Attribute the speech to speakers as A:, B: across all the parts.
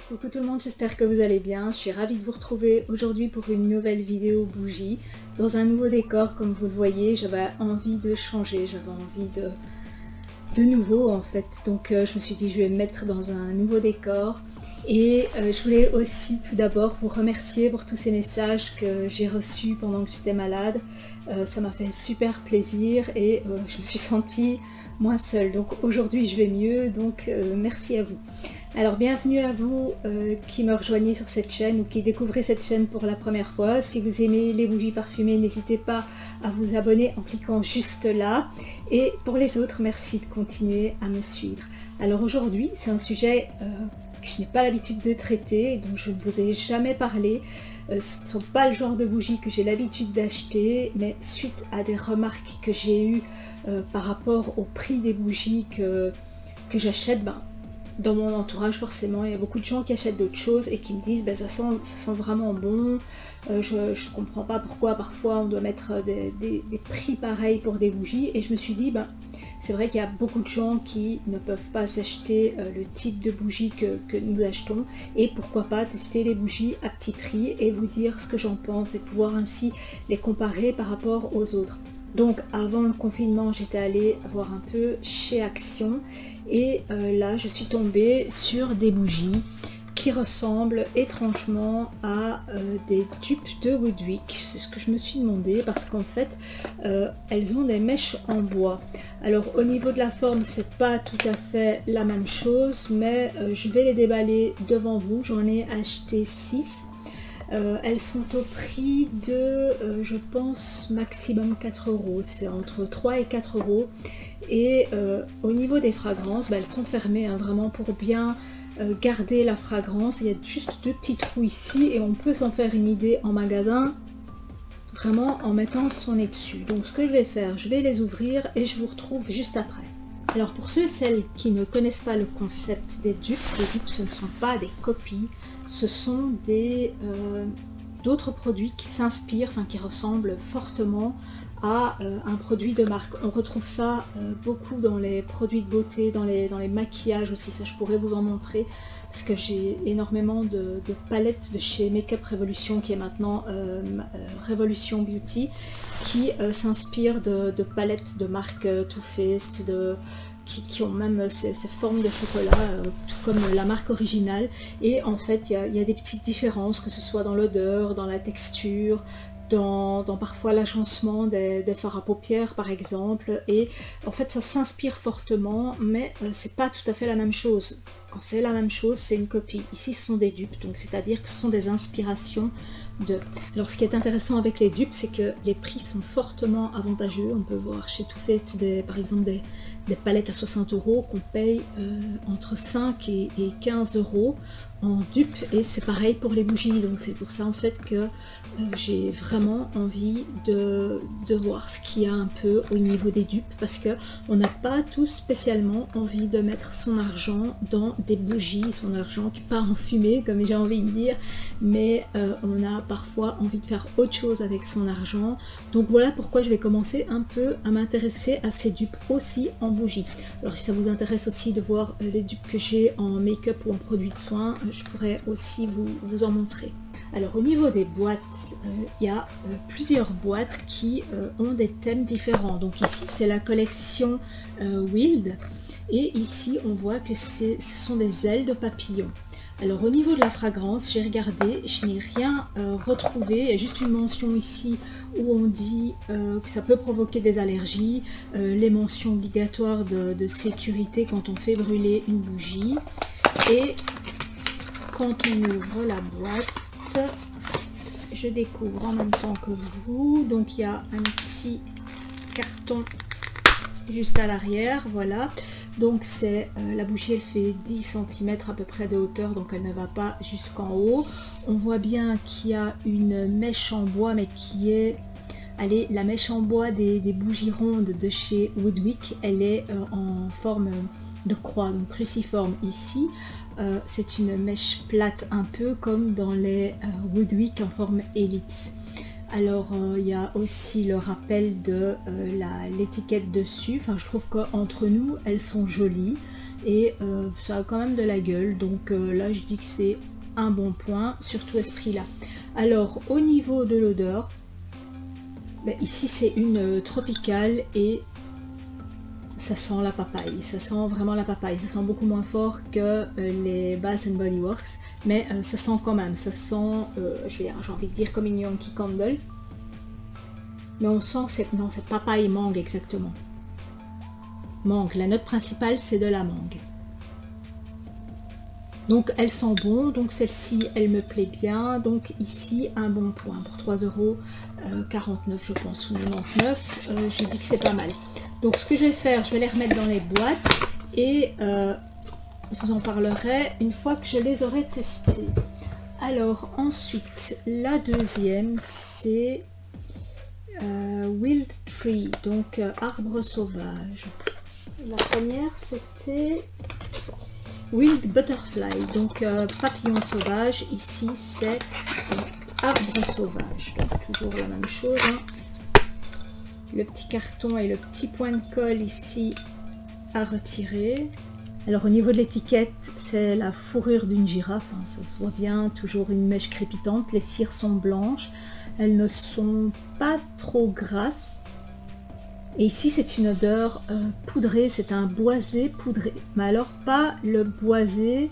A: Coucou tout le monde, j'espère que vous allez bien. Je suis ravie de vous retrouver aujourd'hui pour une nouvelle vidéo bougie dans un nouveau décor. Comme vous le voyez, j'avais envie de changer, j'avais envie de nouveau en fait. Donc je me suis dit je vais me mettre dans un nouveau décor. Et je voulais aussi tout d'abord vous remercier pour tous ces messages que j'ai reçus pendant que j'étais malade. Ça m'a fait super plaisir et je me suis sentie moins seule. Donc aujourd'hui je vais mieux, donc merci à vous. Alors bienvenue à vous qui me rejoignez sur cette chaîne ou qui découvrez cette chaîne pour la première fois. Si vous aimez les bougies parfumées, n'hésitez pas à vous abonner en cliquant juste là. Et pour les autres, merci de continuer à me suivre. Alors aujourd'hui, c'est un sujet que je n'ai pas l'habitude de traiter, dont je ne vous ai jamais parlé. Ce ne sont pas le genre de bougies que j'ai l'habitude d'acheter, mais suite à des remarques que j'ai eues par rapport au prix des bougies que j'achète, dans mon entourage forcément il y a beaucoup de gens qui achètent d'autres choses et qui me disent ça sent vraiment bon, je comprends pas pourquoi parfois on doit mettre des prix pareils pour des bougies. Et je me suis dit c'est vrai qu'il y a beaucoup de gens qui ne peuvent pas s'acheter le type de bougie que nous achetons, et pourquoi pas tester les bougies à petit prix et vous dire ce que j'en pense et pouvoir ainsi les comparer par rapport aux autres. Donc avant le confinement, j'étais allée voir un peu chez Action et là je suis tombée sur des bougies qui ressemblent étrangement à des dupes de Woodwick. C'est ce que je me suis demandé parce qu'en fait elles ont des mèches en bois. Alors au niveau de la forme c'est pas tout à fait la même chose, mais je vais les déballer devant vous. J'en ai acheté 6. Elles sont au prix de, je pense, maximum 4 €. C'est entre 3 et 4 €. Et au niveau des fragrances, elles sont fermées, vraiment pour bien garder la fragrance. Il y a juste 2 petits trous ici et on peut s'en faire une idée en magasin, vraiment en mettant son nez dessus. Donc ce que je vais faire, je vais les ouvrir et je vous retrouve juste après. Alors pour ceux et celles qui ne connaissent pas le concept des dupes, les dupes ce ne sont pas des copies, ce sont d'autres produits qui s'inspirent, qui ressemblent fortement à un produit de marque. On retrouve ça beaucoup dans les produits de beauté, dans les maquillages aussi, ça je pourrais vous en montrer, parce que j'ai énormément de palettes de chez Makeup Revolution, qui est maintenant Revolution Beauty, qui s'inspire de palettes de marque Too Faced, qui ont même ces formes de chocolat, tout comme la marque originale. Et en fait il y a des petites différences, que ce soit dans l'odeur, dans la texture, dans parfois l'agencement des fards à paupières par exemple. Et en fait ça s'inspire fortement, mais c'est pas tout à fait la même chose. Quand c'est la même chose, c'est une copie. Ici ce sont des dupes, donc c'est-à-dire que ce sont des inspirations de. Alors ce qui est intéressant avec les dupes, c'est que les prix sont fortement avantageux. On peut voir chez Too Faced par exemple des palettes à 60 € qu'on paye entre 5 et 15 € en dupe, et c'est pareil pour les bougies. Donc c'est pour ça en fait que j'ai vraiment envie de voir ce qu'il y a un peu au niveau des dupes, parce que on n'a pas tous spécialement envie de mettre son argent dans des bougies, son argent qui part en fumée comme j'ai envie de dire, mais on a parfois envie de faire autre chose avec son argent. Donc voilà pourquoi je vais commencer un peu à m'intéresser à ces dupes aussi en bougie. Alors si ça vous intéresse aussi de voir les dupes que j'ai en make-up ou en produits de soins, je pourrais aussi vous en montrer. Alors au niveau des boîtes, il y a plusieurs boîtes qui ont des thèmes différents. Donc ici c'est la collection Wild, et ici on voit que ce sont des ailes de papillon. Alors au niveau de la fragrance, j'ai regardé, je n'ai rien retrouvé. Il y a juste une mention ici où on dit que ça peut provoquer des allergies, les mentions obligatoires de sécurité quand on fait brûler une bougie. Et quand on ouvre la boîte, je découvre en même temps que vous. Donc il y a un petit carton juste à l'arrière, voilà. Donc c'est la bougie, elle fait 10 cm à peu près de hauteur, donc elle ne va pas jusqu'en haut. On voit bien qu'il y a une mèche en bois, mais qui est, allez, la mèche en bois des bougies rondes de chez Woodwick. Elle est en forme de croix, donc cruciforme ici. C'est une mèche plate, un peu comme dans les Woodwick en forme ellipse. Alors il y a aussi le rappel de l'étiquette dessus. Enfin, je trouve qu'entre nous elles sont jolies, et ça a quand même de la gueule, donc là je dis que c'est un bon point, surtout à ce prix là. Alors au niveau de l'odeur, ben, ici c'est une tropicale et ça sent la papaye, ça sent vraiment la papaye, ça sent beaucoup moins fort que les Bath and Body Works, mais ça sent quand même, ça sent, j'ai envie de dire comme une Yankee Candle, mais on sent cette, non, cette papaye mangue exactement. Mangue, la note principale c'est de la mangue. Donc elle sent bon, donc celle-ci elle me plaît bien, donc ici un bon point pour 3,49 € je pense, ou 99, j'ai dit que c'est pas mal. Donc ce que je vais faire, je vais les remettre dans les boîtes et je vous en parlerai une fois que je les aurai testés. Alors ensuite, la deuxième c'est Wild Tree, donc arbre sauvage. La première c'était Wild Butterfly, donc papillon sauvage. Ici c'est arbre sauvage, donc toujours la même chose, hein. Le petit carton et le petit point de colle ici à retirer. Alors au niveau de l'étiquette, c'est la fourrure d'une girafe, hein, ça se voit bien, toujours une mèche crépitante. Les cires sont blanches, elles ne sont pas trop grasses. Et ici c'est une odeur poudrée, c'est un boisé poudré, mais alors pas le boisé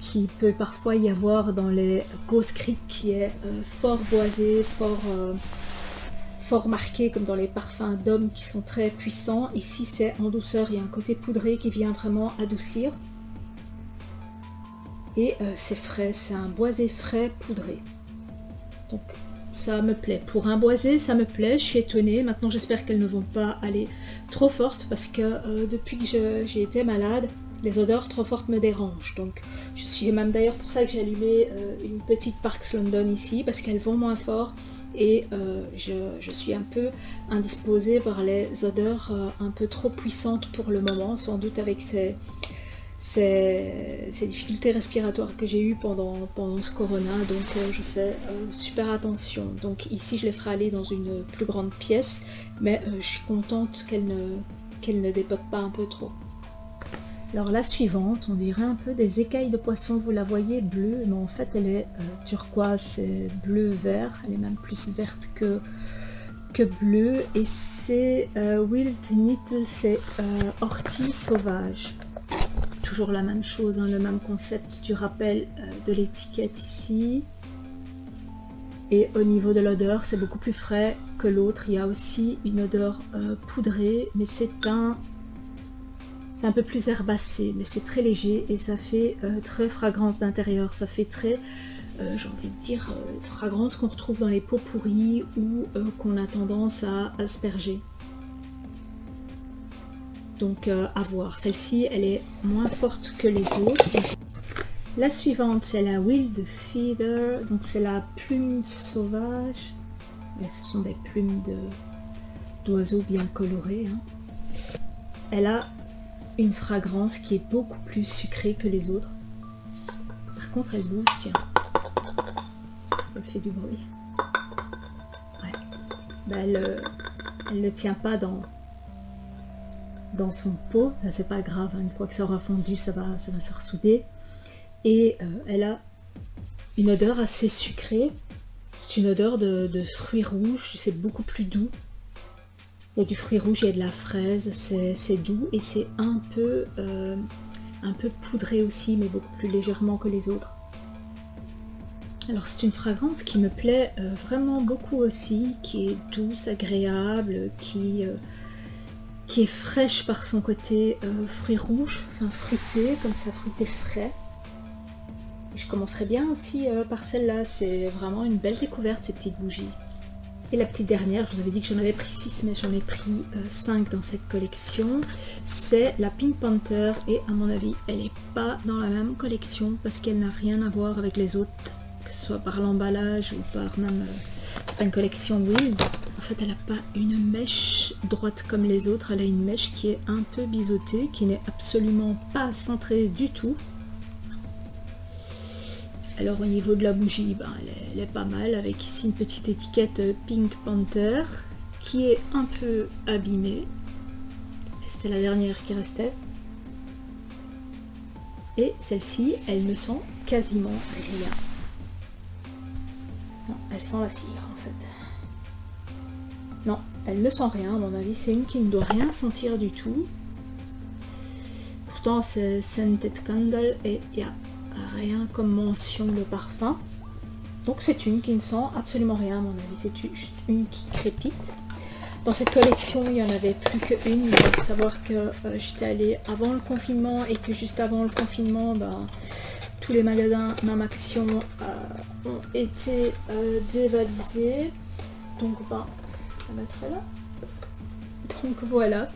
A: qui peut parfois y avoir dans les Ghost Creek, qui est fort boisé, fort marqué comme dans les parfums d'hommes qui sont très puissants. Ici c'est en douceur, il y a un côté poudré qui vient vraiment adoucir. Et c'est frais, c'est un boisé frais poudré. Donc ça me plaît. Pour un boisé, ça me plaît, je suis étonnée. Maintenant j'espère qu'elles ne vont pas aller trop fortes parce que depuis que j'ai été malade, les odeurs trop fortes me dérangent. Donc je suis même d'ailleurs pour ça que j'ai allumé une petite Parks London ici, parce qu'elles vont moins fort. Et je suis un peu indisposée par les odeurs un peu trop puissantes pour le moment, sans doute avec ces difficultés respiratoires que j'ai eues pendant ce corona, donc je fais super attention. Donc ici je les ferai aller dans une plus grande pièce, mais je suis contente qu'elles ne dépotent pas un peu trop. Alors la suivante, on dirait un peu des écailles de poisson, vous la voyez bleue, mais en fait elle est turquoise, c'est bleu-vert, elle est même plus verte que bleue, et c'est Wild Nettle, c'est ortie sauvage. Toujours la même chose, hein, le même concept du rappel de l'étiquette ici. Et au niveau de l'odeur, c'est beaucoup plus frais que l'autre, il y a aussi une odeur poudrée, mais c'est un peu plus herbacé, mais c'est très léger et ça fait très fragrance d'intérieur. Ça fait très, j'ai envie de dire, fragrance qu'on retrouve dans les pots pourris ou qu'on a tendance à asperger. Donc à voir. Celle-ci, elle est moins forte que les autres. La suivante, c'est la Wild Feather. Donc c'est la plume sauvage. Et ce sont des plumes d'oiseaux bien colorées, hein. Elle a une fragrance qui est beaucoup plus sucrée que les autres. Par contre elle bouge, tiens. Elle fait du bruit. Ouais. Ben, elle ne tient pas dans son pot, c'est pas grave, hein. Une fois que ça aura fondu, ça va se ressouder. Et elle a une odeur assez sucrée. C'est une odeur de fruits rouges, c'est beaucoup plus doux. Il y a du fruit rouge, il y a de la fraise, c'est doux et c'est un peu poudré aussi, mais beaucoup plus légèrement que les autres. Alors c'est une fragrance qui me plaît vraiment beaucoup aussi, qui est douce, agréable, qui est fraîche par son côté fruit rouge, enfin fruité, comme ça, fruité frais. Je commencerai bien aussi par celle-là, c'est vraiment une belle découverte ces petites bougies. Et la petite dernière, je vous avais dit que j'en avais pris 6, mais j'en ai pris 5 dans cette collection. C'est la Pink Panther et à mon avis, elle n'est pas dans la même collection parce qu'elle n'a rien à voir avec les autres, que ce soit par l'emballage ou par même... c'est pas une collection Wild. En fait, elle n'a pas une mèche droite comme les autres, elle a une mèche qui est un peu biseautée, qui n'est absolument pas centrée du tout. Alors au niveau de la bougie, ben, elle est pas mal, avec ici une petite étiquette Pink Panther qui est un peu abîmée. C'était la dernière qui restait. et celle-ci, elle ne sent quasiment rien. Non, elle sent la cire en fait. Non, elle ne sent rien à mon avis, c'est une qui ne doit rien sentir du tout. Pourtant c'est Scented Candle et il n'y a rien comme mention de parfum. Donc c'est une qui ne sent absolument rien à mon avis, c'est juste une qui crépite. Dans cette collection il n'y en avait plus qu'une, il faut savoir que j'étais allée avant le confinement et que juste avant le confinement, tous les magasins Mam Action ont été dévalisés. Donc je la mettrai là. Donc voilà.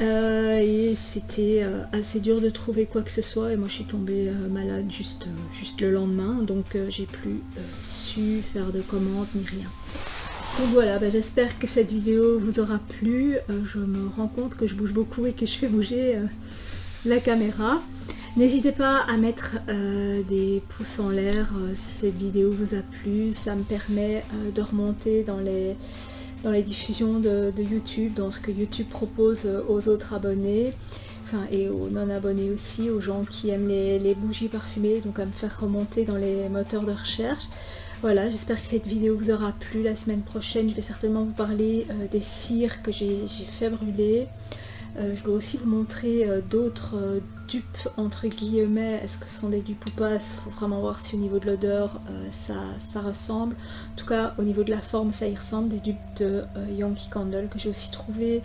A: Et c'était assez dur de trouver quoi que ce soit et moi je suis tombée malade juste le lendemain, donc j'ai plus su faire de commandes ni rien. Donc voilà, j'espère que cette vidéo vous aura plu. Je me rends compte que je bouge beaucoup et que je fais bouger la caméra. N'hésitez pas à mettre des pouces en l'air si cette vidéo vous a plu, ça me permet de remonter dans les diffusions de YouTube, dans ce que YouTube propose aux autres abonnés, et aux non-abonnés aussi, aux gens qui aiment les bougies parfumées, donc à me faire remonter dans les moteurs de recherche. Voilà, j'espère que cette vidéo vous aura plu. La semaine prochaine, je vais certainement vous parler des cires que j'ai fait brûler. Je dois aussi vous montrer d'autres dupes entre guillemets. Est-ce que ce sont des dupes ou pas? Il faut vraiment voir si au niveau de l'odeur ça ressemble. En tout cas au niveau de la forme ça y ressemble. Des dupes de Yankee Candle que j'ai aussi trouvé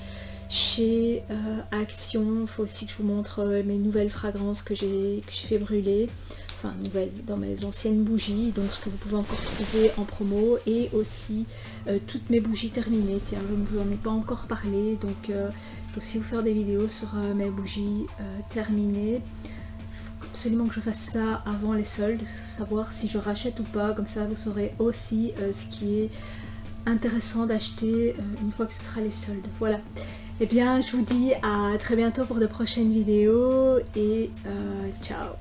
A: chez Action. Il faut aussi que je vous montre mes nouvelles fragrances que j'ai fait brûler. Enfin nouvelles dans mes anciennes bougies, donc ce que vous pouvez encore trouver en promo, et aussi toutes mes bougies terminées. Tiens, je ne vous en ai pas encore parlé, donc je vais aussi vous faire des vidéos sur mes bougies terminées. Il faut absolument que je fasse ça avant les soldes, savoir si je rachète ou pas, comme ça vous saurez aussi ce qui est intéressant d'acheter une fois que ce sera les soldes. Voilà. Et bien je vous dis à très bientôt pour de prochaines vidéos et ciao.